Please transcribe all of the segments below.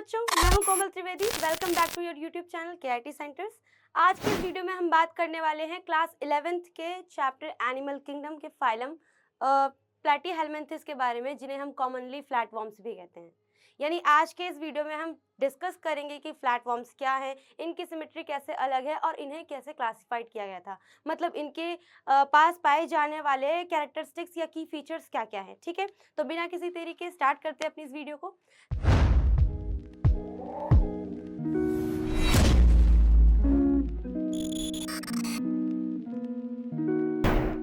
बच्चों, मैं हूं Komal Trivedi. Welcome back to your YouTube channel KIT centres. आज के इस वीडियो में हम बात करने वाले हैं क्लास 11th के चैप्टर एनिमल किंगडम के फाइलम प्लैटीहेलमिन्थेस के बारे में, जिन्हें हम कॉमनली फ्लैटवर्म्स भी कहते हैं। यानी आज के इस वीडियो में हम डिस्कस करेंगे कि फ्लैटवर्म्स क्या है, इनकी सिमेट्री कैसे अलग है और इन्हें कैसे क्लासिफाइड किया गया था, मतलब इनके पास पाए जाने वाले कैरेक्टरिस्टिक्स या की फीचर्स क्या क्या है। ठीक है, तो बिना किसी देरी के स्टार्ट करते हैं अपनी इस वीडियो को।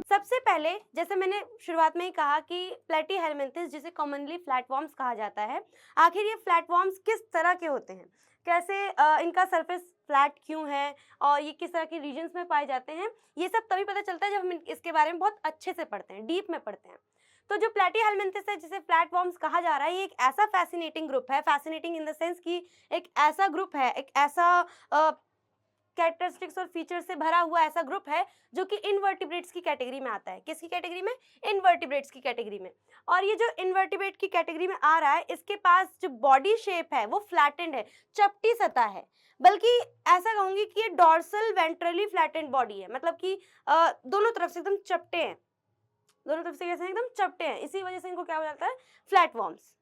सबसे पहले, जैसे मैंने शुरुआत में ही कहा कि प्लैटीहेलमिन्थेस, जिसे कॉमनली फ्लैटवर्म्स कहा जाता है, आखिर ये फ्लैटवर्म्स किस तरह के होते हैं, कैसे इनका सरफेस फ्लैट क्यों है और ये किस तरह के रीजन्स में पाए जाते हैं, ये सब तभी पता चलता है जब हम इसके बारे में बहुत अच्छे से पढ़ते हैं, डीप में पढ़ते हैं। तो जो प्लैटीहेलमिन्थेस है, जिसे फ्लैटवर्म्स कहा जा रहा है, ये एक ऐसा फैसिनेटिंग ग्रुप है, फैसिनेटिंग इन द सेंस कि एक ऐसा ग्रुप है, एक ऐसा कैरेक्टरिस्टिक्स और फीचर्स से भरा हुआ ऐसा ग्रुप है जो कि इनवर्टिब्रेट्स की कैटेगरी में आता है। किसकी कैटेगरी में? इनवर्टिब्रेट्स की कैटेगरी में। और ये जो इनवर्टिब्रेट की कैटेगरी में आ रहा है, इसके पास जो बॉडी शेप है वो फ्लैटेंड है, चपटी सतह है, बल्कि ऐसा कहूंगी कि ये डॉर्सल वेंट्रली फ्लैटेंड बॉडी है, मतलब कि दोनों तरफ से एकदम चपटे हैं, दोनों तरफ से कैसे एकदम चपटे हैं। इसी वजह से इनको क्या बोलता है? फ्लैटवर्म्स।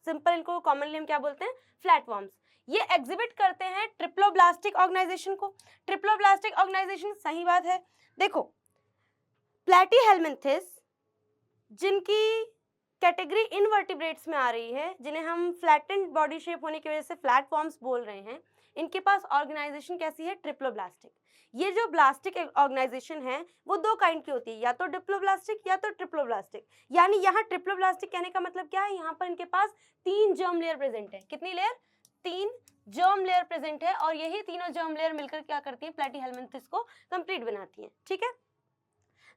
सिंपल इनको कॉमनली हम क्या बोलते हैं? फ्लैटवर्म्स। ये एग्जिबिट करते हैं ट्रिप्लोब्लास्टिक ऑर्गेनाइजेशन को। ट्रिप्लोब्लास्टिक ऑर्गेनाइजेशन, सही बात है। देखो, प्लैटीहेलमिन्थेस जिनकी कैटेगरी इनवर्टिब्रेट्स में आ रही है, जिन्हें हम फ्लैटेंड बॉडी शेप होने की वजह से फ्लैटवर्म्स बोल रहे हैं, इनके पास ऑर्गेनाइजेशन कैसी है? ट्रिप्लोब्लास्टिक। ये जो ब्लास्टिक ऑर्गेनाइजेशन है वो दो काइंड की होती है, या तो डिप्लोब्लास्टिक या तो ट्रिप्लोब्लास्टिक। यानी यहाँ ट्रिप्लोब्लास्टिक कहने का मतलब क्या है? यहाँ पर इनके पास 3 जर्म लेयर प्रेजेंट है। कितनी लेयर? 3 जर्म लेयर प्रेजेंट है, और यही तीनों जर्म लेयर मिलकर क्या करती है? प्लैटीहेलमिन्थेस को कंप्लीट बनाती है। ठीक है,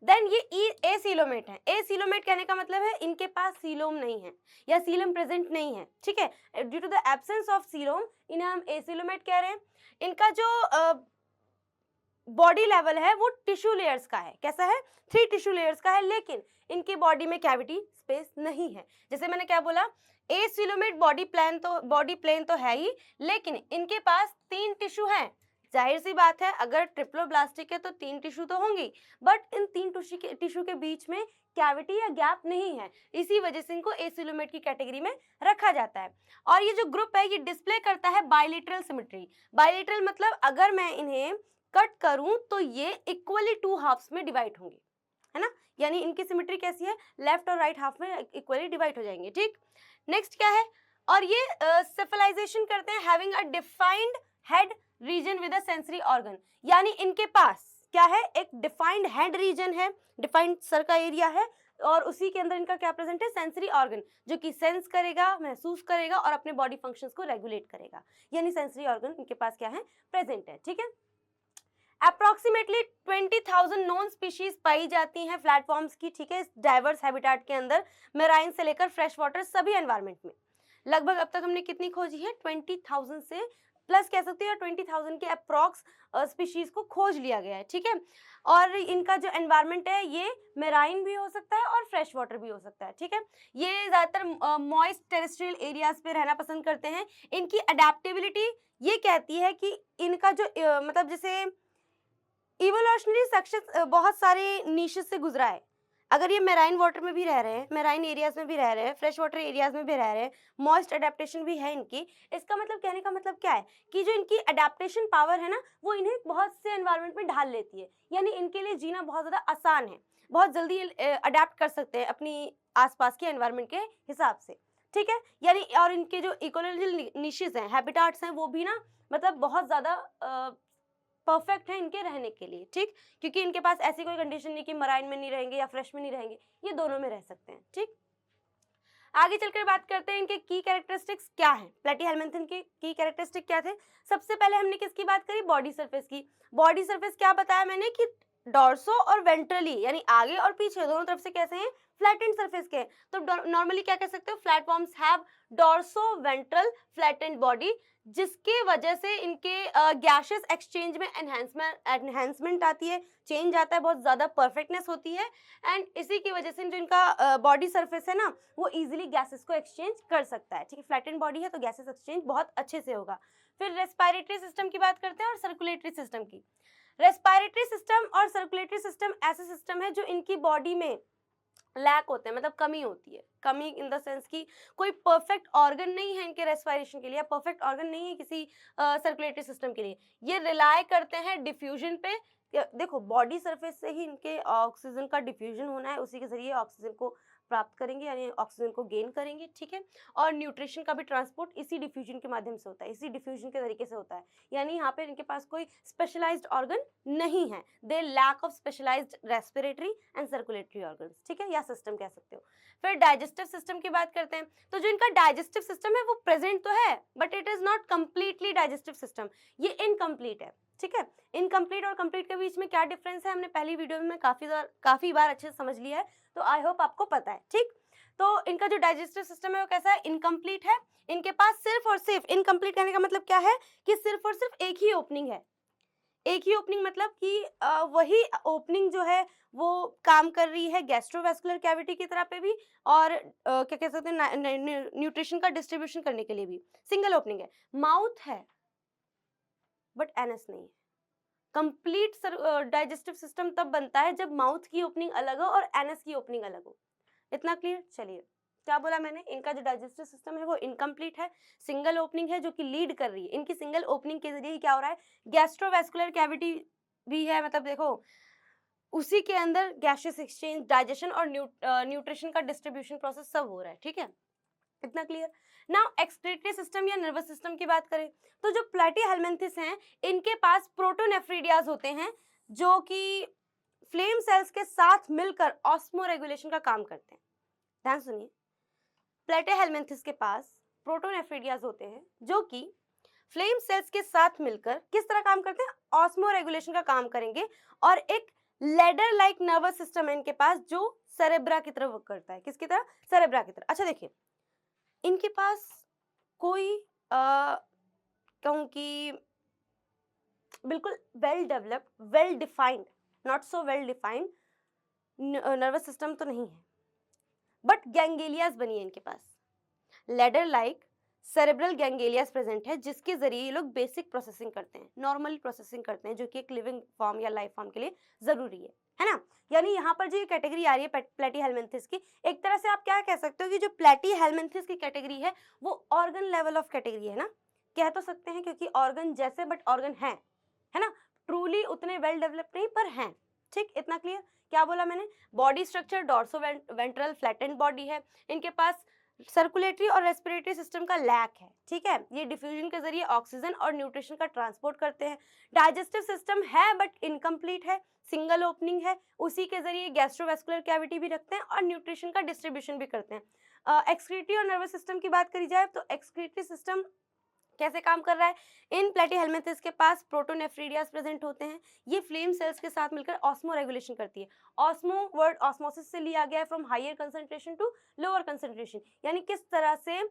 देन ये एसीलोमेट है। एसीलोमेट कहने का मतलब है इनके पास सीलोम नहीं है या सीलम प्रेजेंट नहीं है। ठीक है, due to the absence of coelom इन्हें हम एसीलोमेट कह रहे हैं। इनका जो बॉडी लेवल है वो टिश्यू लेयर्स का है। कैसा है? 3 टिश्यू लेयर्स का है, लेकिन इनकी बॉडी में कैविटी स्पेस नहीं है। जैसे मैंने क्या बोला, एसीलोमेट बॉडी प्लेन तो है ही, लेकिन इनके पास 3 टिश्यू हैं। जाहिर सी बात है, अगर ट्रिप्लोब्लास्टिक है तो 3 टिश्यू तो होंगी, बट इन 3 टिश्यू के बीच में कैविटी या गैप नहीं है। इसी वजह से इनको एसीलोमेट की कैटेगरी में रखा जाता है। और ये जो ग्रुप है ये डिस्प्ले करता है बाइलेटरल सिमेट्री। बाइलेटरल मतलब अगर मैं इन्हें कट करूं तो ये इक्वली 2 हाफ्स में डिवाइड होंगे, है ना। यानी इनकी सिमेट्री कैसी है? लेफ्ट और राइट हाफ में इक्वली डिवाइड हो जाएंगे। ठीक, नेक्स्ट क्या है? और ये सेफलाइजेशन करते हैं having a defined head region with a sensory organ. यानी इनके पास क्या है? एक डिफाइंड हेड रीजन है, डिफाइंड सर का एरिया है, और उसी के अंदर इनका क्या प्रेजेंट है? सेंसरी ऑर्गन, जो कि सेंस करेगा, महसूस करेगा और अपने बॉडी फंक्शंस को रेगुलेट करेगा। यानी सेंसरी ऑर्गन इनके पास क्या है? प्रेजेंट है। ठीक है, अप्रोक्सीमेटली 20,000 नॉन स्पीशीज पाई जाती हैं फ्लैटवर्म्स की। ठीक है, इस डाइवर्स हैबिटेट के अंदर, मेराइन से लेकर फ्रेश वाटर सभी एनवायरनमेंट में। लगभग अब तक हमने कितनी खोजी है? 20,000 से प्लस कह सकते हैं, 20,000 के अप्रॉक्स स्पीशीज को खोज लिया गया है। ठीक है, और इनका जो एनवायरनमेंट है ये मेराइन भी हो सकता है और फ्रेश वाटर भी हो सकता है। ठीक है, ये ज़्यादातर मॉइस्ट टेरेस्ट्रियल एरियाज पे रहना पसंद करते हैं। इनकी अडेप्टेबिलिटी ये कहती है कि इनका जो मतलब जैसे इवोल्यूशनरी सक्सेस बहुत सारे नीशेस से गुजरा है। अगर ये मेराइन वाटर में भी रह रहे हैं, मेराइन एरियाज में भी रह रहे हैं, फ्रेश वाटर एरियाज में भी रह रहे हैं, मॉइस्ट अडेप्टेशन भी है इनकी। इसका मतलब, कहने का मतलब क्या है कि जो इनकी अडेप्टेशन पावर है ना, वो इन्हें बहुत से एनवायरनमेंट में ढाल लेती है। यानी इनके लिए जीना बहुत ज़्यादा आसान है, बहुत जल्दी अडेप्ट कर सकते हैं अपनी आसपास के एनवायरनमेंट के हिसाब से। ठीक है, यानी और इनके जो इकोलॉजिकल निशेस हैं, हैबिटाट्स हैं, वो भी ना मतलब बहुत ज़्यादा परफेक्ट है इनके रहने के लिए। ठीक, क्योंकि इनके पास ऐसी कोई कंडीशन नहीं कि मराइन में नहीं रहेंगे या फ्रेश में नहीं रहेंगे, ये दोनों में रह सकते हैं। ठीक, आगे चलकर बात करते हैं इनके की कैरेक्टरिस्टिक्स क्या है। प्लैटीहेलमिन्थेस के की कैरेक्टरिस्टिक क्या थे? सबसे पहले हमने किसकी बात करी? बॉडी सरफेस की। बॉडी सरफेस क्या बताया मैंने कि डॉर्सो और वेंट्रली, यानी आगे और पीछे दोनों तरफ से कैसे हैं? फ्लैटेंड सरफेस के, तो नॉर्मली क्या कह सकते हो, flatworms have dorso ventral flattened body, जिसके वजह से इनके गैसेस एक्सचेंज में एनहेंसमेंट आती है, चेंज आता है, बहुत ज़्यादा परफेक्टनेस होती है, एंड इसी की वजह से जो इनका बॉडी सरफेस है ना, वो इजीली गैसेस को एक्सचेंज कर सकता है, ठीक है। फ्लैटेंड बॉडी है तो गैसेस एक्सचेंज बहुत अच्छे से होगा। फिर रेस्पिरेटरी सिस्टम की बात करते हैं और सर्कुलेटरी सिस्टम की। रेस्पिरेटरी सिस्टम और सर्कुलेटरी सिस्टम ऐसे सिस्टम है जो इनकी बॉडी में लैक होते हैं, मतलब कमी होती है, कमी इन द सेंस की कोई परफेक्ट ऑर्गन नहीं है इनके रेस्पिरेशन के लिए, परफेक्ट ऑर्गन नहीं है किसी सर्कुलेटरी सिस्टम के लिए। ये रिलाय करते हैं डिफ्यूजन पे। देखो बॉडी सरफेस से ही इनके ऑक्सीजन का डिफ्यूजन होना है, उसी के जरिए ऑक्सीजन को प्राप्त करेंगे, यानी ऑक्सीजन को गेन करेंगे, ठीक है। और न्यूट्रिशन का भी ट्रांसपोर्ट इसी डिफ्यूजन के माध्यम से होता है, इसी डिफ्यूजन के तरीके से होता है, यानी यहाँ पे इनके पास कोई स्पेशलाइज्ड ऑर्गन नहीं है। They lack of specialised respiratory and circulatory organs, ठीक है, या सिस्टम कह सकते हो। फिर डाइजेस्टिव सिस्टम की बात करते हैं, तो जो इनका डाइजेस्टिव सिस्टम है वो प्रेजेंट तो है, but it is not completely digestive system, ये इनकम्प्लीट है, ठीक है। इनकम्प्लीट और कंप्लीट के बीच में क्या डिफरेंस है, हमने पहली वीडियो में काफी बार अच्छे से समझ लिया है, तो आई होप आपको पता है, ठीक। तो इनका जो डाइजेस्टिव सिस्टम है वो कैसा है, इनकम्प्लीट है। इनके पास सिर्फ और सिर्फ, इनकम्प्लीट कहने का मतलब क्या है कि सिर्फ और सिर्फ एक ही ओपनिंग है, एक ही ओपनिंग, मतलब कि वही ओपनिंग जो है वो काम कर रही है गैस्ट्रोवेस्कुलर कैविटी की तरह पे भी, और क्या कह सकते हैं न्यूट्रिशन का डिस्ट्रीब्यूशन करने के लिए भी सिंगल ओपनिंग है। माउथ है बट एनएस नहीं है। कंप्लीट डाइजेस्टिव सिस्टम तब बनता है जब माउथ की ओपनिंग अलग हो और एनएस की ओपनिंग अलग हो। इतना क्लियर? चलिए, क्या बोला मैंने, इनका जो डाइजेस्टिव सिस्टम है वो इनकम्प्लीट है, सिंगल ओपनिंग है जो कि लीड कर रही है। इनकी सिंगल ओपनिंग के जरिए ही क्या हो रहा है, गैस्ट्रोवेस्कुलर कैविटी भी है, मतलब देखो उसी के अंदर गैसेस एक्सचेंज, डाइजेशन और न्यूट्रिशन का डिस्ट्रीब्यूशन प्रोसेस सब हो रहा है, ठीक है। इतना क्लियर? नाउ एक्सक्रीटरी सिस्टम या नर्वस सिस्टम की बात करें तो जो प्लैटीहेल्मिन्थेस हैं इनके पास प्रोटोनेफ्रिडियाज होते हैं जो कि फ्लेम सेल्स के साथ मिलकर ऑस्मो रेगुलेशन का काम करते हैं। ध्यान सुनिए, प्लैटीहेल्मिन्थेस के पास प्रोटोनेफ्रिडियाज होते हैं जो कि फ्लेम सेल्स के साथ मिलकर किस तरह काम करते हैं, ऑस्मो रेगुलेशन का काम करेंगे, और एक लेडर लाइक नर्वस सिस्टम है इनके पास जो सेरेब्रा की तरह वर्क करता है। किसकी तरह? सेरेब्रा की तरह। अच्छा देखिए, इनके पास कोई कहूँ कि बिल्कुल well developed, well defined, not so well defined nervous system तो नहीं है, बट गैंग्लियाज बनी है इनके पास, ladder like cerebral ganglias present है, जिसके जरिए ये लोग बेसिक प्रोसेसिंग करते हैं, नॉर्मल प्रोसेसिंग करते हैं, जो कि एक लिविंग फॉर्म या लाइफ फॉर्म के लिए जरूरी है ना। यानी यहाँ पर जो ये कैटेगरी आ रही है प्लैटीहेल्मिन्थेस की, एक तरह से आप क्या कह सकते हो कि जो प्लैटीहेल्मिन्थेस की कैटेगरी है वो ऑर्गन लेवल ऑफ कैटेगरी है ना, कह तो सकते हैं, क्योंकि ऑर्गन जैसे बट ऑर्गन है ना, ट्रूली उतने वेल डेवलप्ड नहीं पर हैं, ठीक। इतना क्लियर? क्या बोला मैंने, body structure dorso ventral flattened body है, इनके पास सर्कुलेटरी और रेस्पिरेटरी सिस्टम का लैक है, ठीक है। ये डिफ्यूजन के जरिए ऑक्सीजन और न्यूट्रिशन का ट्रांसपोर्ट करते हैं। डाइजेस्टिव सिस्टम है बट इनकम्प्लीट है, सिंगल ओपनिंग है, उसी के जरिए गैस्ट्रोवेस्कुलर कैविटी भी रखते हैं और न्यूट्रिशन का डिस्ट्रीब्यूशन भी करते हैं। एक्सक्रीटरी और नर्वस सिस्टम की बात करी जाए तो एक्सक्रीटरी सिस्टम कैसे काम कर रहा है, इन प्लैटीहेल्मिन्थेस के पास प्रोटोनेफ्रिडियाज प्रेजेंट होते हैं, ये फ्लेम सेल्स के साथ मिलकर ऑस्मो रेगुलेशन करती है। ऑस्मो वर्ड ऑस्मोसिस से लिया गया है, from higher concentration to lower concentration, यानी किस तरह से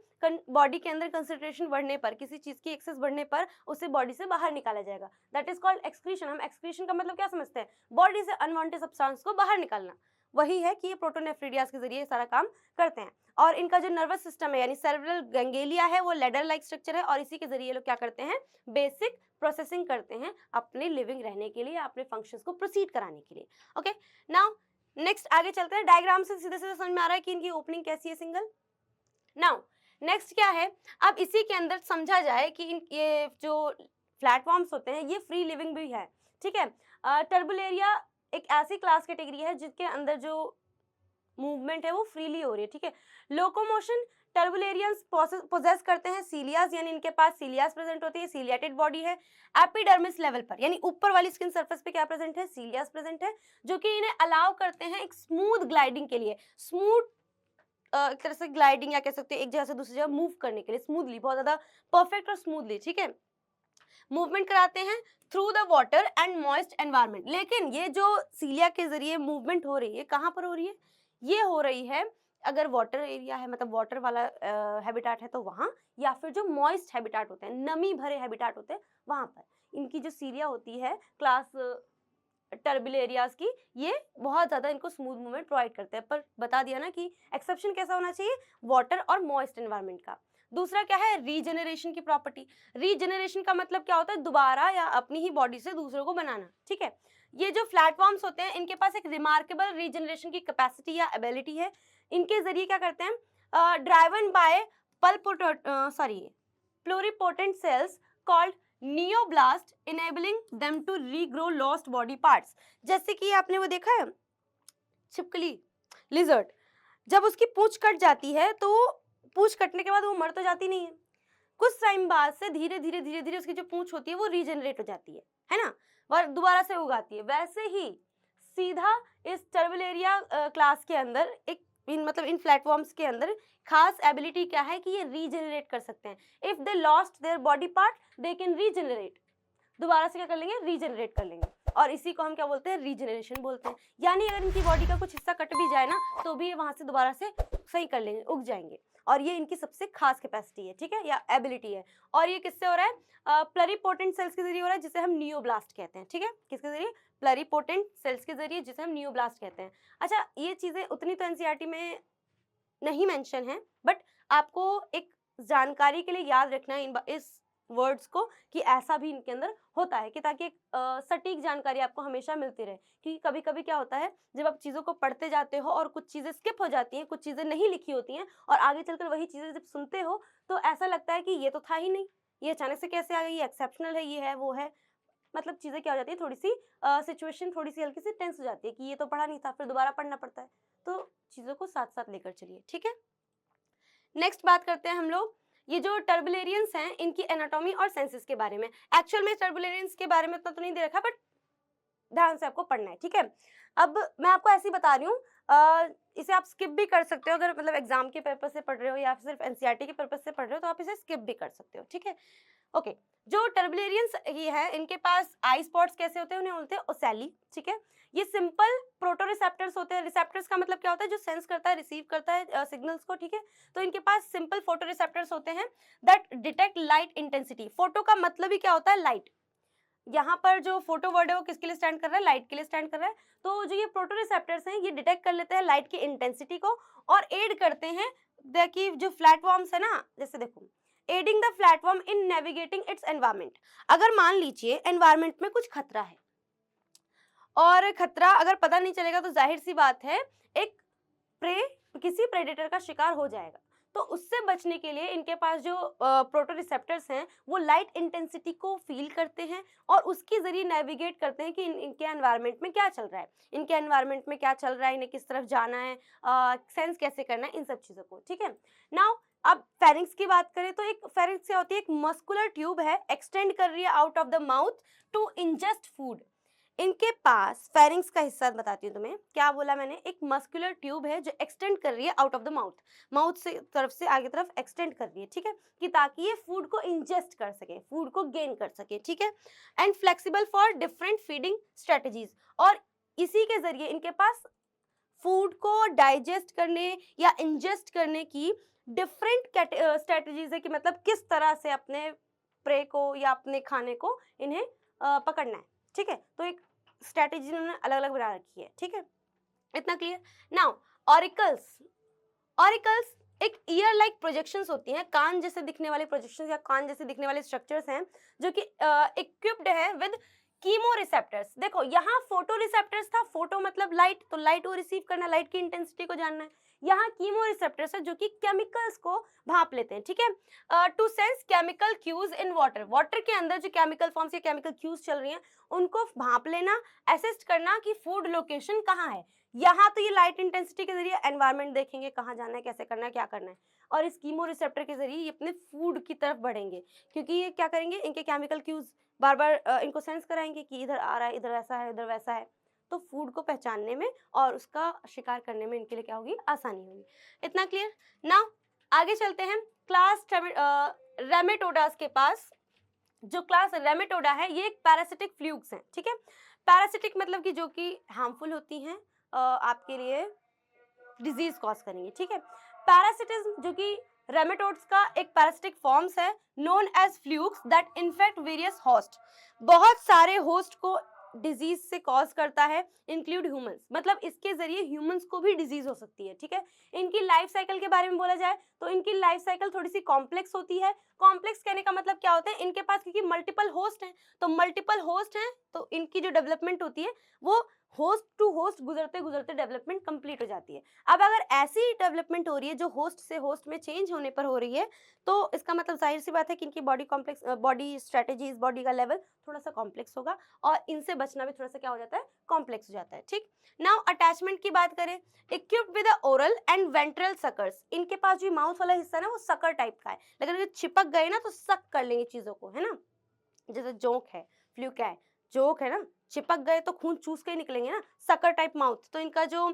बॉडी के अंदर कंसंट्रेशन बढ़ने पर, किसी चीज की एक्सेस बढ़ने पर उसे बॉडी से बाहर निकाला जाएगा, दैट इज कॉल्ड एक्सक्रीशन। हम एक्सक्रीशन का मतलब क्या समझते हैं, बॉडी से अनवांटेड सब्सटेंस को बाहर निकालना, वही है कि ये प्रोटोनेफ्रिडियाज के जरिए सारा काम करते हैं। और इनका जो नर्वस सिस्टम है यानी सेरेब्रल गैंग्लिया है वो लेडर लाइक स्ट्रक्चर है, और इसी के जरिए लोग क्या करते हैं, बेसिक प्रोसेसिंग करते हैं अपने लिविंग रहने के लिए, अपने फंक्शंस को प्रोसीड कराने के लिए। ओके, नाउ नेक्स्ट आगे चलते हैं। डायग्राम से सीधे सीधे समझ में आ रहा है कि इनकी ओपनिंग कैसी है, सिंगल। नाउ नेक्स्ट क्या है, अब इसी के अंदर समझा जाए कि ये जो प्लेटफॉर्म्स होते हैं ये फ्री लिविंग भी है, ठीक है। टर्बुलेरिया एक ऐसी क्लास कैटेगरी है जिसके अंदर जो मूवमेंट है वो फ्रीली हो रही है, ठीक है। लोकोमोशन टर्बुलेरियंस पोजेस करते हैं सीलियाज, यानी इनके पास सीलियाज प्रेजेंट होती है, सीलिएटेड बॉडी है। एपिडर्मिस लेवल पर यानी ऊपर वाली स्किन सरफेस पे क्या प्रेजेंट है, सीलियाज प्रेजेंट है, जो कि इन्हें अलाउ करते हैं एक स्मूथ ग्लाइडिंग के लिए, स्मूथ एक तरह से ग्लाइडिंग या कह सकते हैं एक जगह से दूसरी जगह मूव करने के लिए स्मूथली, बहुत ज्यादा परफेक्ट और स्मूथली, ठीक है, मूवमेंट कराते हैं through the water and moist environment. लेकिन ये जो सीलिया के जरिए मूवमेंट हो रही है कहाँ पर हो रही है, ये हो रही है अगर वाटर एरिया है, मतलब वाटर वाला हैबिटाट है तो वहाँ, या फिर जो मॉइस्ट हैबिटाट होते हैं, नमी भरे हैबिटाट होते हैं, वहाँ पर इनकी जो सीरिया होती है क्लास टर्बिल एरियाज की, ये बहुत ज़्यादा इनको स्मूथ मूवमेंट प्रोवाइड करते हैं। पर बता दिया ना कि एक्सेप्शन कैसा होना चाहिए, वाटर और मॉइस्ट एनवायरनमेंट का। दूसरा क्या है, रीजनरेशन की प्रॉपर्टी। रीजनरेशन का मतलब क्या होता है, दोबारा या अपनी ही बॉडी से दूसरों को बनाना, ठीक है। ये जो प्लेटफॉर्म्स होते हैं इनके पास एक रिमार्केबल रीजनरेशन की कैपेसिटी या एबिलिटी है। इनके जरिए क्या करते हैं, driven by pluripotent cells called neoblast, enabling them to regrow lost body parts. जैसे कि आपने वो देखा है छिपकली, लिजर्ड, जब उसकी पूंछ कट जाती है तो पूंछ कटने के बाद वो मर तो जाती नहीं है, कुछ टाइम बाद से धीरे धीरे धीरे धीरे उसकी जो पूंछ होती है वो रीजनरेट हो जाती है ना, और दोबारा से उगाती है। वैसे ही सीधा इस टर्बिलेरिया क्लास के अंदर एक मतलब इन प्लेटफॉर्म्स के अंदर खास एबिलिटी क्या है कि ये रीजनरेट कर सकते हैं। If they lost their body part they can regenerate, दोबारा से क्या कर लेंगे, रीजनरेट कर लेंगे, और इसी को हम क्या बोलते हैं, रीजनरेशन बोलते हैं। यानी अगर इनकी बॉडी का कुछ हिस्सा कट भी जाए ना तो भी ये वहां से दोबारा से सही कर लेंगे, उग जाएंगे, और ये इनकी सबसे खास कैपेसिटी है, ठीक है, या एबिलिटी है। और ये किससे हो रहा है, प्लरीपोटेंट सेल्स के जरिए हो रहा है, जिसे हम नियोब्लास्ट कहते हैं, ठीक है, किसके जरिए, प्लरीपोटेंट सेल्स के जरिए, जिसे हम नियोब्लास्ट कहते हैं। अच्छा, ये चीजें उतनी तो एनसीईआरटी में नहीं मेंशन है, बट आपको एक जानकारी के लिए याद रखना है इस वर्ड्स को कि ऐसा भी इनके अंदर होता है, कि ताकि एक सटीक जानकारी आपको हमेशा मिलती रहे। क्योंकि कभी कभी क्या होता है, जब आप चीज़ों को पढ़ते जाते हो और कुछ चीज़ें स्किप हो जाती हैं, कुछ चीज़ें नहीं लिखी होती हैं, और आगे चलकर वही चीज़ें जब सुनते हो तो ऐसा लगता है कि ये तो था ही नहीं, ये अचानक से कैसे आ गई, ये एक्सेप्शनल है, ये है, वो है। मतलब चीज़ें क्या हो जाती है, थोड़ी सी सिचुएशन थोड़ी सी हल्की सी टेंस हो जाती है कि ये तो पढ़ा नहीं था, फिर दोबारा पढ़ना पड़ता है। तो चीज़ों को साथ साथ लेकर चलिए, ठीक है। नेक्स्ट बात करते हैं हम लोग, ये जो टर्बुलेरियंस हैं इनकी एनाटॉमी और सेंसेस के बारे में। एक्चुअल में टर्बुलेरियंस के बारे में उतना तो नहीं दे रखा, बट ध्यान से आपको पढ़ना है, ठीक है। अब मैं आपको ऐसे ही बता रही हूँ, इसे आप स्किप भी कर सकते हो, अगर मतलब एग्जाम के पर्पज से पढ़ रहे हो या फिर सिर्फ एनसीईआरटी के पर्पज से पढ़ रहे हो तो आप इसे स्किप भी कर सकते हो, ठीक है। ओके, जो टर्बुलेरियंस ये है इनके पास आई स्पॉट्स कैसे होते हैं, उन्हें बोलते हैं ओसेली, ठीक है। ये सिंपल प्रोटोरिसेप्टर्स होते हैं। रिसेप्टर्स का मतलब क्या होता है, जो सेंस करता है, रिसीव करता है सिग्नल्स को, ठीक है। तो इनके पास सिंपल फोटोरिसेप्टर्स होते हैं that detect light intensity. Photo का मतलब ही क्या होता है, लाइट। यहाँ पर जो फोटो वर्ड है वो किसके लिए स्टैंड कर रहा है, लाइट के लिए स्टैंड कर रहा है। तो जो ये प्रोटोरिसेप्टर्स हैं ये डिटेक्ट कर लेते हैं लाइट की इंटेंसिटी को और एड करते हैं, देखिए जो प्लेटफॉर्म्स है ना, जैसे देखो, adding the platform in navigating it's environment. अगर मान लीजिए एनवायरनमेंट में कुछ खतरा है, और खतरा अगर पता नहीं चलेगा तो जाहिर सी बात है एक प्रे किसी प्रेडेटर का शिकार हो जाएगा। तो उससे बचने के लिए इनके पास जो प्रोटोरिसेप्टर्स हैं वो लाइट इंटेंसिटी को फील करते हैं और उसके जरिए नेविगेट करते हैं कि इनके एनवायरनमेंट में क्या चल रहा है, इनके एनवायरनमेंट में क्या चल रहा है, इन्हें किस तरफ जाना है, सेंस कैसे करना है, इन सब चीज़ों को, ठीक है। नाउ अब फेरिंक्स की बात करें तो एक फेरिंक्स क्या होती है, एक मस्कुलर ट्यूब है, एक्सटेंड कर रही है out of the mouth to ingest food. इनके पास फेरिंक्स का हिस्सा बताती हूँ तुम्हें, क्या बोला मैंने, एक मस्कुलर ट्यूब है जो एक्सटेंड कर रही है out of the mouth, mouth से तरफ से आगे तरफ एक्सटेंड कर रही है, ठीक है, कि ताकि ये फूड को इंजेस्ट कर सके, फूड को गेन कर सके, ठीक है। And flexible for different feeding strategies, और इसी के जरिए इनके पास फूड को डाइजेस्ट करने या इंजेस्ट करने की डिफरेंट स्ट्रेटजीज है, कि मतलब किस तरह से अपने प्रे को या अपने खाने को इन्हें पकड़ना है, ठीक है। तो एक स्ट्रेटेजी उन्होंने अलग अलग बना रखी है, ठीक है, इतना क्लियर। नाउ ऑरिकल्स, ऑरिकल्स एक ईयर लाइक प्रोजेक्शंस होती हैं, कान जैसे दिखने वाले प्रोजेक्शंस या कान जैसे दिखने वाले स्ट्रक्चर्स हैं जो कि इक्विप्ड है विद कीमो रिसेप्टर्स। देखो यहाँ फोटो रिसेप्टर्स था, फोटो मतलब लाइट, तो लाइट को रिसीव करना, लाइट की इंटेंसिटी को जानना है। यहाँ कीमो रिसेप्टर्स है जो कि केमिकल्स को भाप लेते हैं, ठीक है, to sense chemical cues in water. Water के अंदर जो केमिकल फॉर्म्स या केमिकल क्यूज चल रही हैं उनको भाप लेना, असिस्ट करना कि फूड लोकेशन कहाँ है। यहाँ तो ये लाइट इंटेंसिटी के जरिए एनवायरनमेंट देखेंगे, कहाँ जाना है, कैसे करना है, क्या करना है, और इस कीमो रिसेप्टर के जरिए ये अपने फूड की तरफ बढ़ेंगे, क्योंकि ये क्या करेंगे, इनके केमिकल क्यूज बार बार इनको सेंस कराएंगे कि इधर आ रहा है, इधर ऐसा है, इधर वैसा है। तो फूड को पहचानने में और उसका शिकार करने में इनके लिए क्या होगी, आसानी होगी। इतना क्लियर। नाउ आगे चलते हैं क्लास रेमेटोडास के पास। जो क्लास रेमेटोडा है ये एक पैरासिटिक फ्लूक्स हैं, ठीक है। पैरासिटिक मतलब कि जो कि हार्मफुल होती हैं आपके लिए, डिजीज कॉज करेंगे, ठीक है। पैरासिटिज्म जो कि रेमेटोड्स का एक पैरासिटिक फॉर्म्स है known as flukes that infect various host, बहुत सारे होस्ट को डिजीज से कॉज करता है, इंक्लूड ह्यूमंस, मतलब इसके जरिए ह्यूमंस को भी डिजीज हो सकती है, ठीक है। इनकी लाइफ साइकिल के बारे में बोला जाए तो इनकी लाइफ साइकिल थोड़ी सी कॉम्प्लेक्स होती है। कॉम्प्लेक्स कहने का मतलब क्या होता है, इनके पास क्योंकि मल्टीपल होस्ट हैं, तो मल्टीपल होस्ट हैं तो इनकी जो डेवलपमेंट होती है वो होस्ट टू होस्ट गुजरते गुजरते डेवलपमेंट कंप्लीट हो जाती है। अब अगर ऐसी डेवलपमेंट हो रही है जो होस्ट से होस्ट में चेंज होने पर हो रही है, तो इसका मतलब जाहिर सी बात है कि इनकी body complex, body strategies, body का लेवल थोड़ा सा कॉम्प्लेक्स होगा और इनसे बचना भी थोड़ा सा क्या हो जाता है, कॉम्प्लेक्स हो जाता है, ठीक। नाउ अटैचमेंट की बात करें, equipped with oral and ventral suckers, इनके पास जो माउथ वाला हिस्सा है ना वो सकर टाइप का है, लेकिन अगर चिपक गए ना तो सक कर लेंगे चीजों को, है ना। जैसे जोंक है, फ्लूक है, जोक है ना, चिपक गए तो खून चूस के ही निकलेंगे ना, सकर टाइप माउथ, तो इनका जो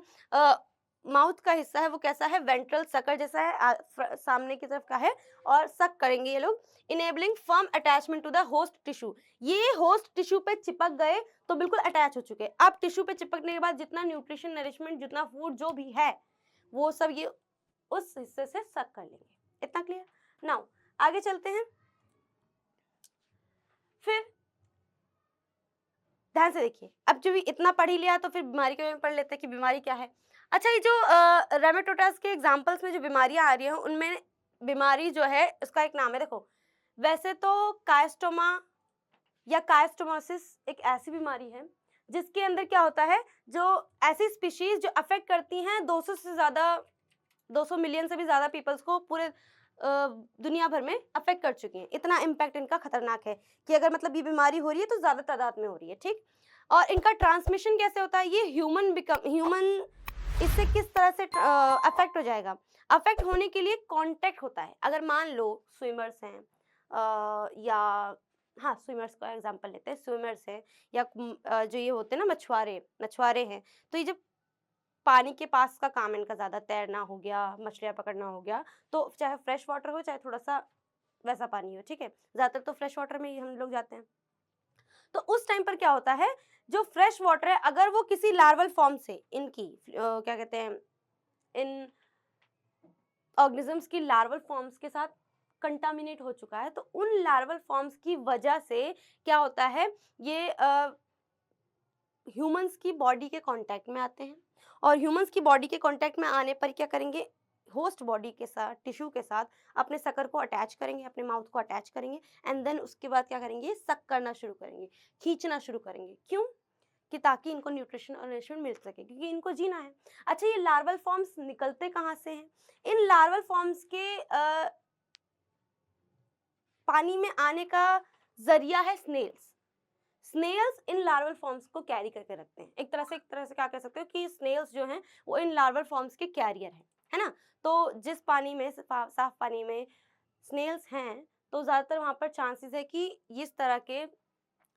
माउथ का हिस्सा है वो कैसा है, वेंट्रल सकर जैसा है, सामने की तरफ का है और सक करेंगे ये लोग, enabling firm attachment to the host tissue, ये होस्ट टिश्यू पे चिपक गए तो बिल्कुल अटैच हो चुके। अब टिश्यू पे चिपकने के बाद जितना न्यूट्रिशन, नरिशमेंट, जितना फूड जो भी है वो सब ये उस हिस्से से सक कर लेंगे। इतना क्लियर। नाउ आगे चलते हैं, फिर ध्यान से देखिए, अब जो भी इतना पढ़ ही लिया तो फिर बीमारी के बारे में पढ़ लेते हैं कि बीमारी क्या है। अच्छा, ये जो रेमेटोडास के एग्जांपल्स में जो बीमारियां आ रही हैं उनमें बीमारी जो है उसका एक नाम है, देखो वैसे तो कायस्टोमा या कायस्टोमोसिस एक ऐसी बीमारी है जिसके अंदर क्या होता है, जो ऐसी स्पीशीज जो अफेक्ट करती हैं 200 से ज़्यादा, 200 मिलियन से भी ज़्यादा पीपल्स को पूरे दुनिया भर में अफेक्ट कर चुकी हैं। इतना इम्पैक्ट इनका खतरनाक है कि अगर मतलब ये बीमारी हो रही है तो ज़्यादा तादाद में हो रही है, ठीक। और इनका ट्रांसमिशन कैसे होता है, ये ह्यूमन इससे किस तरह से अफेक्ट हो जाएगा, अफेक्ट होने के लिए कांटेक्ट होता है। अगर मान लो स्विमर्स हैं या हाँ स्विमर्स का एग्जांपल लेते हैं, स्विमर्स हैं या जो ये होते हैं ना मछुआरे हैं, तो ये जब पानी के पास का काम इनका ज़्यादा तैरना हो गया, मछलियाँ पकड़ना हो गया, तो चाहे फ्रेश वाटर हो चाहे थोड़ा-सा वैसा पानी हो, ठीक है? ज़्यादातर तो फ्रेश वाटर में ही हम लोग जाते हैं। तो उस टाइम पर क्या होता है, जो फ्रेश वाटर है अगर वो किसी लार्वल फॉर्म से इनकी क्या कहते हैं, इन ऑर्गेनिजम्स की लार्वल फॉर्म्स के साथ कंटामिनेट हो चुका है, तो उन लार्वल फॉर्म्स की वजह से क्या होता है, ये ह्यूमंस की बॉडी के कांटेक्ट में आते हैं और ह्यूमंस की बॉडी के कांटेक्ट में आने पर क्या करेंगे, होस्ट बॉडी के साथ, टिश्यू के साथ अपने सकर को अटैच करेंगे, अपने माउथ को अटैच करेंगे एंड देन उसके बाद क्या करेंगे, सक करना शुरू करेंगे, खींचना शुरू करेंगे। क्यों? कि ताकि इनको न्यूट्रिशन और नरिशमेंट मिल सके, क्योंकि इनको जीना है। अच्छा, ये लार्वल फॉर्म्स निकलते कहाँ से हैं? इन लार्वल फॉर्म्स के पानी में आने का जरिया है snails. Snails in larval forms को कैरी करके रखते हैं। एक तरह से क्या कह सकते हो कि स्नेल्स जो हैं वो इन लार्वल फॉर्म्स के कैरियर हैं, है ना। तो जिस पानी में साफ पानी में स्नेल्स हैं तो ज़्यादातर वहाँ पर चांसेस है कि इस तरह के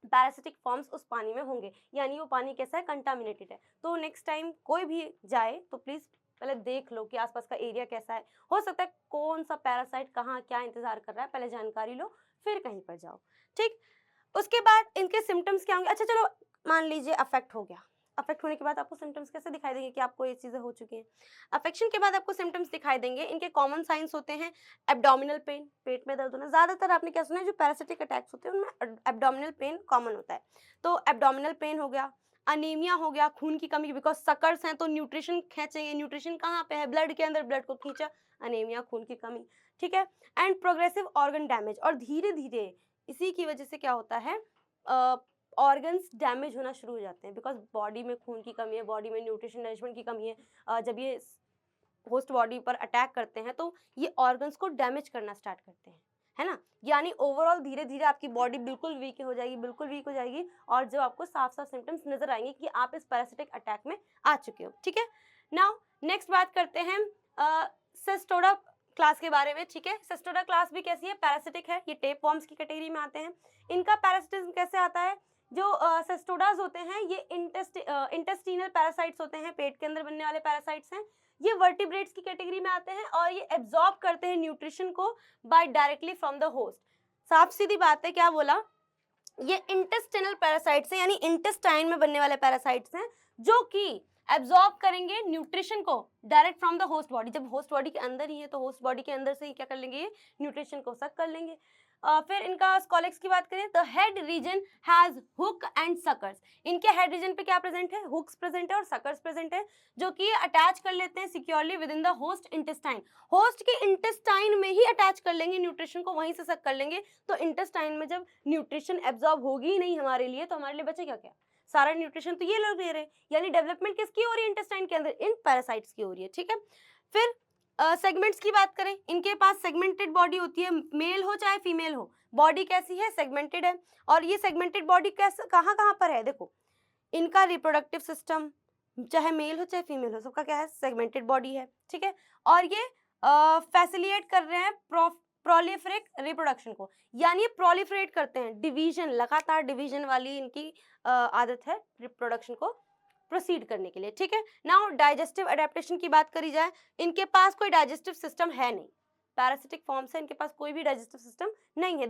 पैरासिटिक फॉर्म्स उस पानी में होंगे, यानी वो पानी कैसा है, कंटामिनेटेड है। तो नेक्स्ट टाइम कोई भी जाए तो प्लीज़ पहले देख लो कि आसपास का एरिया कैसा है, हो सकता है कौन सा पैरासाइट कहाँ क्या इंतजार कर रहा है, पहले जानकारी लो फिर कहीं पर जाओ, ठीक। उसके बाद इनके सिम्टम्स क्या होंगे, अच्छा चलो मान लीजिए अफेक्ट हो गया, अफेक्ट होने के बाद आपको सिम्टम्स कैसे दिखाई देंगे कि आपको ये चीज़ें हो चुकी हैं। अफेक्शन के बाद आपको सिम्टम्स दिखाई देंगे, इनके कॉमन साइंस होते हैं एब्डोमिनल पेन, पेट में दर्द होना, ज़्यादातर आपने क्या सुना है जो पैरासिटिक अटैक्स होते हैं उनमें एब्डोमिनल पेन कॉमन होता है। तो एब्डोमिनल पेन हो गया, अनीमिया हो गया, खून की कमी, बिकॉज सकर्स हैं तो न्यूट्रिशन खींचेंगे, न्यूट्रिशन कहाँ पे है, ब्लड के अंदर, ब्लड को खींचा, अनीमिया, खून की कमी, ठीक है। एंड प्रोग्रेसिव ऑर्गन डैमेज, और धीरे धीरे इसी की वजह से क्या होता है, ऑर्गन्स डैमेज होना शुरू हो जाते हैं, बिकॉज बॉडी में खून की कमी है, बॉडी में न्यूट्रिशन नरिशमेंट की कमी है। जब ये होस्ट बॉडी पर अटैक करते हैं तो ये ऑर्गन्स को डैमेज करना स्टार्ट करते हैं, है ना। यानी ओवरऑल धीरे धीरे आपकी बॉडी बिल्कुल वीक हो जाएगी, बिल्कुल वीक हो जाएगी, और जो आपको साफ साफ सिम्टम्स नजर आएंगे कि आप इस पैरासिटिक अटैक में आ चुके हो, ठीक है। नाउ नेक्स्ट बात करते हैं सिस्टोडा क्लास के बारे में, ठीक है। सिस्टोडा क्लास भी कैसी है, पैरासिटिक है, ये टेप वॉर्म्स की कैटेगरी में आते हैं। इनका पैरासिटिज्म कैसे आता है, जो सिस्टोडाज होते हैं ये इंटेस्टिनल पैरासाइट्स होते हैं, पेट के अंदर बनने वाले पैरासाइट्स हैं। ये वर्टिब्रेट्स की कैटेगरी में आते हैं और ये एब्जॉर्ब करते हैं न्यूट्रिशन को by directly from the host. साफ सीधी बात है, क्या बोला, ये इंटेस्टिनल पैरासाइट्स हैं, यानी इंटेस्टाइन में बनने वाले पैरासाइट्स हैं, जो कि एब्जॉर्ब करेंगे न्यूट्रिशन को direct from the host body. जब होस्ट बॉडी के अंदर ही है तो होस्ट बॉडी के अंदर से ही क्या कर लेंगे, ये न्यूट्रिशन को सक कर लेंगे। फिर इनका स्कॉलेक्स की बात करें, the head region has hook and suckers. इनके हेड रीजन पे क्या प्रेजेंट है, हुक्स प्रेजेंट है और सकर्स प्रेजेंट है, जो कि अटैच कर लेते हैं securely with in the host intestine. Host के इंटेस्टाइन में ही अटैच कर लेंगे न्यूट्रिशन को, वहीं से सक कर लेंगे। तो इंटेस्टाइन में जब न्यूट्रिशन एब्जॉर्ब होगी ही नहीं हमारे लिए, तो हमारे लिए बचेगा क्या, सारा न्यूट्रिशन तो ये लोग दे रहे हैं। यानी डेवलपमेंट किसकी हो रही है इंटेस्टाइन के अंदर, इन पैरासाइट्स की हो रही है, ठीक है। फिर सेगमेंट्स की बात करें, इनके पास सेगमेंटेड बॉडी होती है, मेल हो चाहे फीमेल हो, बॉडी कैसी है, सेगमेंटेड है। और ये सेगमेंटेड बॉडी कैसे कहाँ कहाँ पर है, देखो इनका रिप्रोडक्टिव सिस्टम चाहे मेल हो चाहे फीमेल हो, सबका क्या है, सेगमेंटेड बॉडी है, ठीक है। और ये फैसिलिटेट कर रहे हैं प्रोलिफरेट रिप्रोडक्शन को, यानी ये प्रोलिफरेट करते हैं, डिवीजन, लगातार डिवीजन वाली इनकी आदत है रिप्रोडक्शन को प्रोसीड करने के लिए, ठीक है। नाउ डाइजेस्टिव एडेप्टेशन की बात करी जाए, इनके पास कोई डाइजेस्टिव सिस्टम है नहीं, पैरासिटिक फॉर्म से इनके पास कोई भी डाइजेस्टिव सिस्टम नहीं है,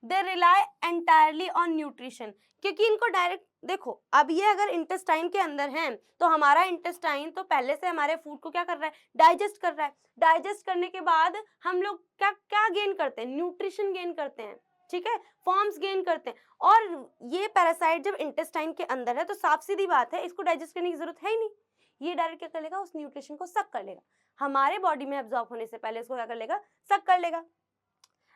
they rely entirely on nutrition, क्योंकि इनको डायरेक्ट देखो, अब ये अगर इंटेस्टाइन के अंदर हैं तो हमारा इंटेस्टाइन तो पहले से हमारे फूड को क्या कर रहा है, डाइजेस्ट कर रहा है। डाइजेस्ट करने के बाद हम लोग क्या क्या गेन करते हैं, न्यूट्रिशन गेन करते हैं, ठीक है, फॉर्म्स गेन करते हैं। और ये पैरासाइट जब इंटेस्टाइन के अंदर है तो साफ सीधी बात है, इसको डाइजेस्ट करने की जरूरत है ही नहीं, ये डायरेक्ट क्या कर लेगा, उस न्यूट्रिशन को सक कर लेगा, हमारे बॉडी में एब्जॉर्ब होने से पहले इसको क्या कर लेगा, सक कर लेगा।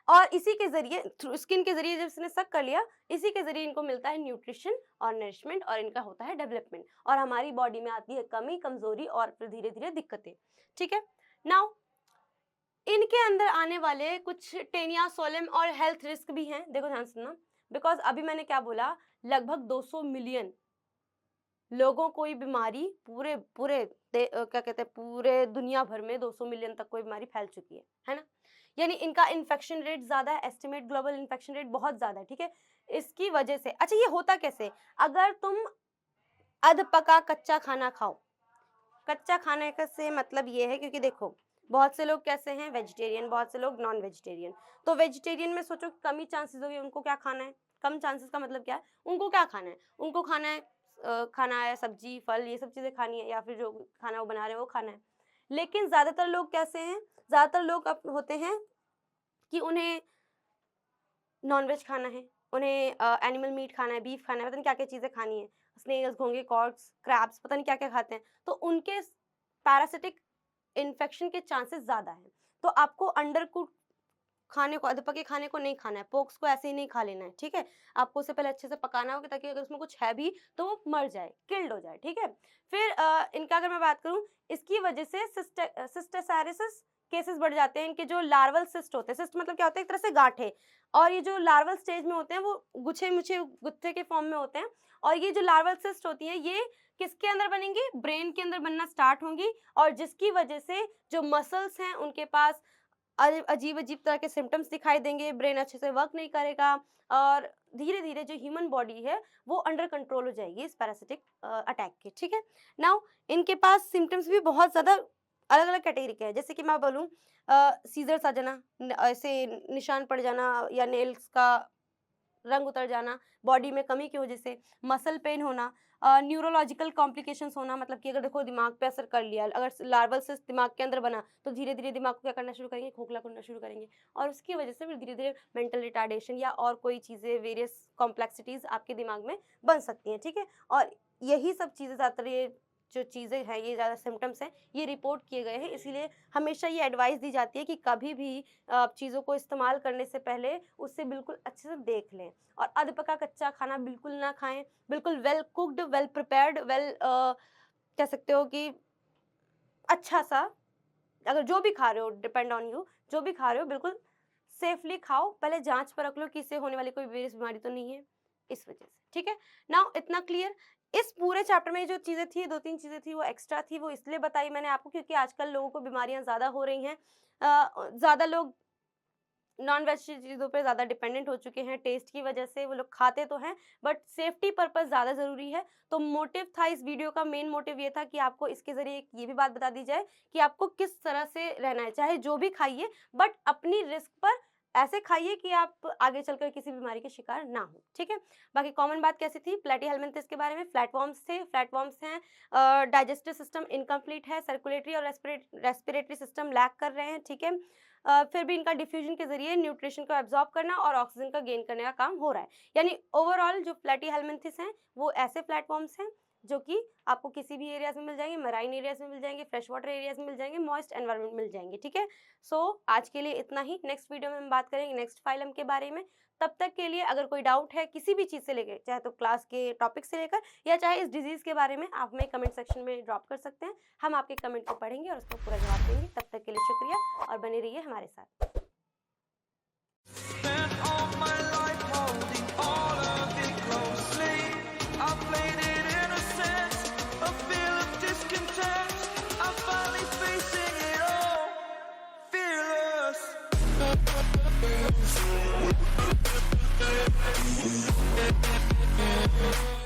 और इसी के जरिए थ्रू स्किन के जरिए जब इसने सक कर लिया, इसी के जरिए इनको मिलता है न्यूट्रिशन और नरिशमेंट, और इनका होता है डेवलपमेंट, और हमारी बॉडी में आती है कमी, कमजोरी और फिर धीरे धीरे दिक्कतें, ठीक है। नाउ इनके अंदर आने वाले कुछ टेनिया सोलम और हेल्थ रिस्क भी हैं, देखो ध्यान सुनना, बिकॉज अभी मैंने क्या बोला, लगभग 200 मिलियन लोगों को ये बीमारी पूरे पूरे क्या कहते हैं, पूरे दुनिया भर में 200 मिलियन तक कोई बीमारी फैल चुकी है ना। यानी इनका इन्फेक्शन रेट ज्यादा है, एस्टिमेट ग्लोबल इन्फेक्शन रेट बहुत ज्यादा है, ठीक है। इसकी वजह से, अच्छा ये होता कैसे, अगर तुम अध पका कच्चा खाना खाओ, कच्चा खाने का से मतलब ये है, क्योंकि देखो बहुत से लोग कैसे हैं, वेजिटेरियन, बहुत से लोग नॉन वेजिटेरियन। तो वेजिटेरियन में सोचो कम ही चांसेस होंगे, उनको क्या खाना है, कम चांसेस का मतलब क्या है, उनको क्या खाना है, उनको खाना है सब्जी फल, ये सब चीजें खानी है, या फिर जो खाना वो बना रहे हैं वो खाना है। लेकिन ज्यादातर लोग कैसे हैं, ज्यादातर लोग होते हैं कि उन्हें नॉनवेज खाना है, उन्हें एनिमल मीट खाना है, बीफ खाना है, पता नहीं क्या क्या चीजें खानी है, स्नेल्स, घोंगे, कॉर्क्स, क्रैब्स, पता नहीं क्या क्या खाते हैं, तो उनके पैरासिटिक इन्फेक्शन के चांसेस ज्यादा हैं। तो आपको अंडरकुक खाने को, अधपके खाने को नहीं खाना है, पोक्स को ऐसे ही नहीं खा लेना है, ठीक है। आपको उसे पहले अच्छे से पकाना होगा ताकि अगर उसमें कुछ है भी तो वो मर जाए, किल्ड हो जाए, ठीक है। फिर इनका अगर मैं बात करूं, इसकी वजह से सिस्टेसाइरिसिस केसेस बढ़ जाते हैं। इनके जो लार्वल सिस्ट होते हैं, सिस्ट मतलब क्या होता है, एक तरह से गांठे, और ये जो लार्वल स्टेज में होते हैं वो गुच्छे मुच्छे गुत्थे के फॉर्म में होते हैं। और ये जो लार्वल सिस्ट होती है ये किसके अंदर बनेंगी, ब्रेन के अंदर बनना स्टार्ट होंगी, और जिसकी वजह से जो मसल्स हैं उनके पास अजीब अजीब तरह के सिम्टम्स दिखाई देंगे, ब्रेन अच्छे से वर्क नहीं करेगा, और धीरे धीरे जो ह्यूमन बॉडी है वो अंडर कंट्रोल हो जाएगी इस पैरासिटिक अटैक के, ठीक है। नाउ इनके पास सिम्टम्स भी बहुत ज़्यादा अलग अलग कैटेगरी के हैं, जैसे कि मैं बोलूँ सीजर्स आ जाना, ऐसे निशान पड़ जाना, या नेल्स का रंग उतर जाना, बॉडी में कमी की वजह से मसल पेन होना, न्यूरोलॉजिकल कॉम्प्लिकेशंस होना, मतलब कि अगर देखो दिमाग पे असर कर लिया, अगर लार्वल सिस्ट दिमाग के अंदर बना तो धीरे धीरे दिमाग को क्या करना शुरू करेंगे, खोखला करना शुरू करेंगे, और उसकी वजह से फिर धीरे धीरे मेंटल रिटार्डेशन या और कोई चीज़ें, वेरियस कॉम्प्लेक्सिटीज़ आपके दिमाग में बन सकती हैं, ठीक है। और यही सब चीज़ें ज़्यादातर, ये जो चीज़ें हैं, ये ज़्यादा सिम्टम्स हैं, ये रिपोर्ट किए गए हैं, इसीलिए हमेशा ये एडवाइस दी जाती है कि कभी भी चीज़ों को इस्तेमाल करने से पहले उससे बिल्कुल अच्छे से देख लें, और अधपका कच्चा खाना बिल्कुल ना खाएं, बिल्कुल वेल कुक्ड, वेल प्रिपेयर्ड, कह सकते हो कि अच्छा सा, अगर जो भी खा रहे हो, डिपेंड ऑन यू, जो भी खा रहे हो बिल्कुल सेफली खाओ, पहले जांच पर रख लो कि इससे होने वाली कोई वेरियस बीमारी तो नहीं है, इस वजह से, ठीक है। नाउ इतना क्लियर। इस पूरे चैप्टर में जो चीज़ें थी, 2-3 चीज़ें थी वो एक्स्ट्रा थी, वो इसलिए बताई मैंने आपको क्योंकि आजकल लोगों को बीमारियां ज़्यादा हो रही हैं, ज़्यादा लोग नॉन वेज चीज़ों पे ज़्यादा डिपेंडेंट हो चुके हैं, टेस्ट की वजह से वो लोग खाते तो हैं, बट सेफ्टी पर्पस ज़्यादा ज़रूरी है। तो मोटिव था इस वीडियो का, मेन मोटिव ये था कि आपको इसके ज़रिए ये भी बात बता दी जाए कि आपको किस तरह से रहना है, चाहे जो भी खाइए बट अपनी रिस्क पर ऐसे खाइए कि आप आगे चलकर किसी बीमारी के शिकार ना हो, ठीक है। बाकी कॉमन बात कैसी थी प्लेटीहेल्मिन्थेस के बारे में, फ्लैटवर्म्स थे, फ्लैटवर्म्स हैं, डाइजेस्टिव सिस्टम इनकम्प्लीट है, सर्कुलेटरी और रेस्पिरेटरी सिस्टम लैक कर रहे हैं, ठीक है। फिर भी इनका डिफ्यूजन के जरिए न्यूट्रिशन को एब्जॉर्ब करना और ऑक्सीजन का गेन करने का काम हो रहा है। यानी ओवरऑल जो प्लेटीहेल्मिन्थेस हैं वो ऐसे प्लेटफॉर्म्स हैं जो कि आपको किसी भी एरियाज में मिल जाएंगे, मराइन एरियाज में मिल जाएंगे, फ्रेश वाटर एरियाज में मिल जाएंगे, मॉइस्ट एनवायरनमेंट मिल जाएंगे, ठीक है। सो आज के लिए इतना ही। नेक्स्ट वीडियो में हम बात करेंगे नेक्स्ट फाइलम के बारे में। तब तक के लिए अगर कोई डाउट है किसी भी चीज़ से लेकर, चाहे तो क्लास के टॉपिक से लेकर या चाहे इस डिजीज़ के बारे में, आप हमें कमेंट सेक्शन में ड्रॉप कर सकते हैं। हम आपके कमेंट को पढ़ेंगे और उसका पूरा जवाब देंगे। तब तक के लिए शुक्रिया और बने रहिए हमारे साथ। We'll be right back.